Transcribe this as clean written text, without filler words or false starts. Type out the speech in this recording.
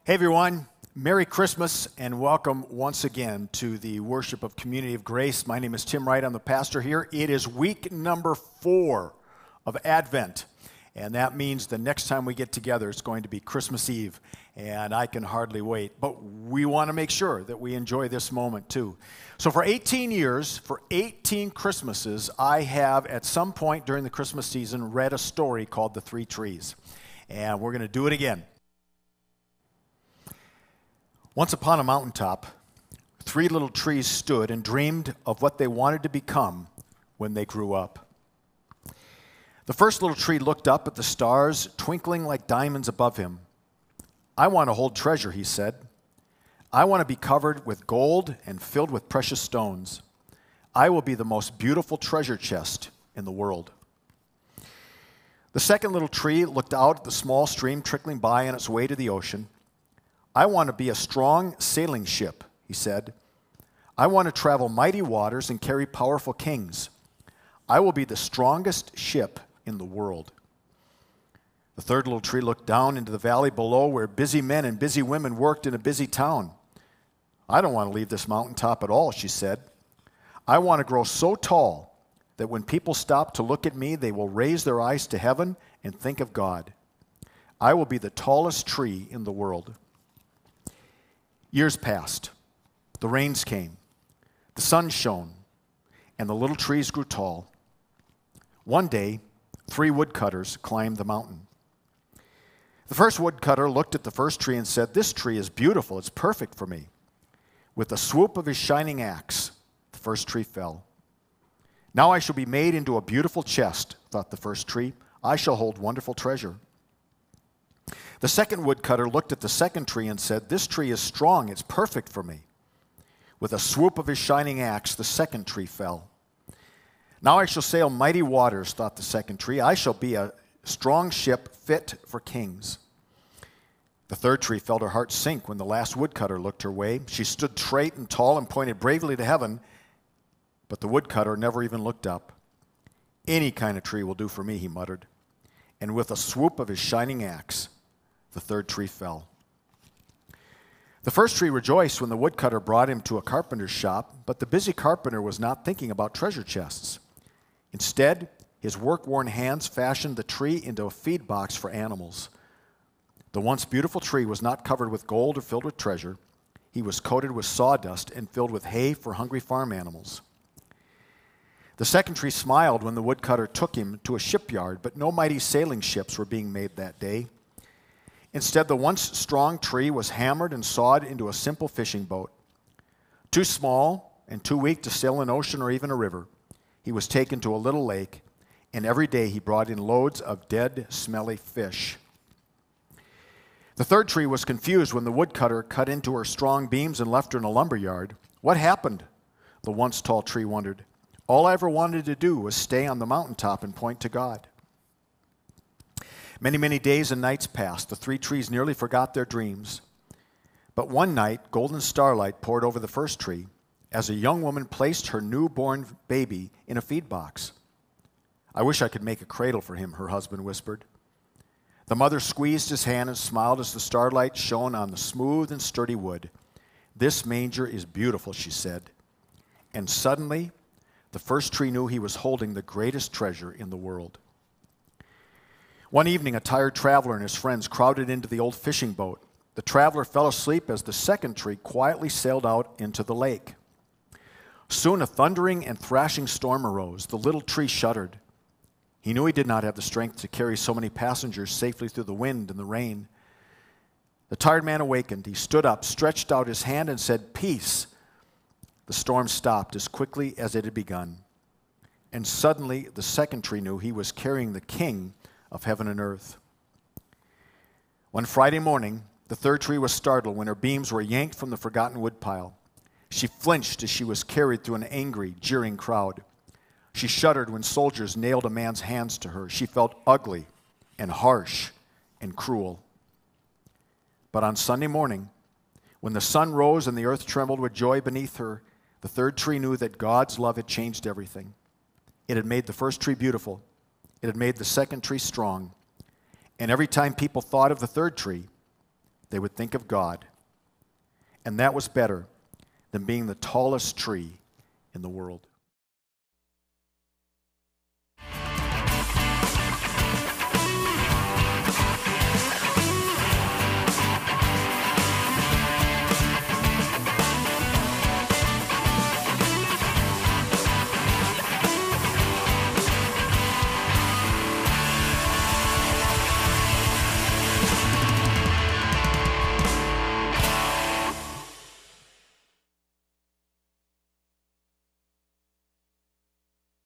Hey everyone, Merry Christmas and welcome once again to the worship of Community of Grace. My name is Tim Wright, I'm the pastor here. It is week number 4 of Advent, and that means the next time we get together it's going to be Christmas Eve, and I can hardly wait. But we want to make sure that we enjoy this moment too. So for 18 years, for 18 Christmases, I have at some point during the Christmas season read a story called The Three Trees, and we're going to do it again. Once upon a mountaintop, 3 little trees stood and dreamed of what they wanted to become when they grew up. The first little tree looked up at the stars, twinkling like diamonds above him. "I want to hold treasure," he said. "I want to be covered with gold and filled with precious stones. I will be the most beautiful treasure chest in the world." The second little tree looked out at the small stream trickling by on its way to the ocean. "I want to be a strong sailing ship," he said. "I want to travel mighty waters and carry powerful kings. I will be the strongest ship in the world." The third little tree looked down into the valley below where busy men and busy women worked in a busy town. "I don't want to leave this mountaintop at all," she said. "I want to grow so tall that when people stop to look at me, they will raise their eyes to heaven and think of God. I will be the tallest tree in the world." Years passed. The rains came. The sun shone, and the little trees grew tall. One day, 3 woodcutters climbed the mountain. The first woodcutter looked at the first tree and said, "This tree is beautiful. It's perfect for me." With a swoop of his shining axe, the first tree fell. "Now I shall be made into a beautiful chest," thought the first tree. "I shall hold wonderful treasure." The second woodcutter looked at the second tree and said, "This tree is strong. It's perfect for me." With a swoop of his shining axe, the second tree fell. "Now I shall sail mighty waters," thought the second tree. "I shall be a strong ship fit for kings." The third tree felt her heart sink when the last woodcutter looked her way. She stood straight and tall and pointed bravely to heaven, but the woodcutter never even looked up. "Any kind of tree will do for me," he muttered. And with a swoop of his shining axe, the third tree fell. The first tree rejoiced when the woodcutter brought him to a carpenter's shop, but the busy carpenter was not thinking about treasure chests. Instead, his work-worn hands fashioned the tree into a feed box for animals. The once beautiful tree was not covered with gold or filled with treasure. He was coated with sawdust and filled with hay for hungry farm animals. The second tree smiled when the woodcutter took him to a shipyard, but no mighty sailing ships were being made that day. Instead, the once strong tree was hammered and sawed into a simple fishing boat. Too small and too weak to sail an ocean or even a river, he was taken to a little lake, and every day he brought in loads of dead, smelly fish. The third tree was confused when the woodcutter cut into her strong beams and left her in a lumber yard. "What happened?" the once tall tree wondered. "All I ever wanted to do was stay on the mountaintop and point to God." Many, many days and nights passed. The 3 trees nearly forgot their dreams. But one night, golden starlight poured over the first tree as a young woman placed her newborn baby in a feed box. "I wish I could make a cradle for him," her husband whispered. The mother squeezed his hand and smiled as the starlight shone on the smooth and sturdy wood. "This manger is beautiful," she said. And suddenly, the first tree knew he was holding the greatest treasure in the world. One evening, a tired traveler and his friends crowded into the old fishing boat. The traveler fell asleep as the second tree quietly sailed out into the lake. Soon a thundering and thrashing storm arose. The little tree shuddered. He knew he did not have the strength to carry so many passengers safely through the wind and the rain. The tired man awakened. He stood up, stretched out his hand, and said, "Peace." The storm stopped as quickly as it had begun. And suddenly, the second tree knew he was carrying the king of heaven and earth. One Friday morning, the third tree was startled when her beams were yanked from the forgotten woodpile. She flinched as she was carried through an angry, jeering crowd. She shuddered when soldiers nailed a man's hands to her. She felt ugly and harsh and cruel. But on Sunday morning, when the sun rose and the earth trembled with joy beneath her, the third tree knew that God's love had changed everything. It had made the first tree beautiful. It had made the second tree strong. And every time people thought of the third tree, they would think of God. And that was better than being the tallest tree in the world.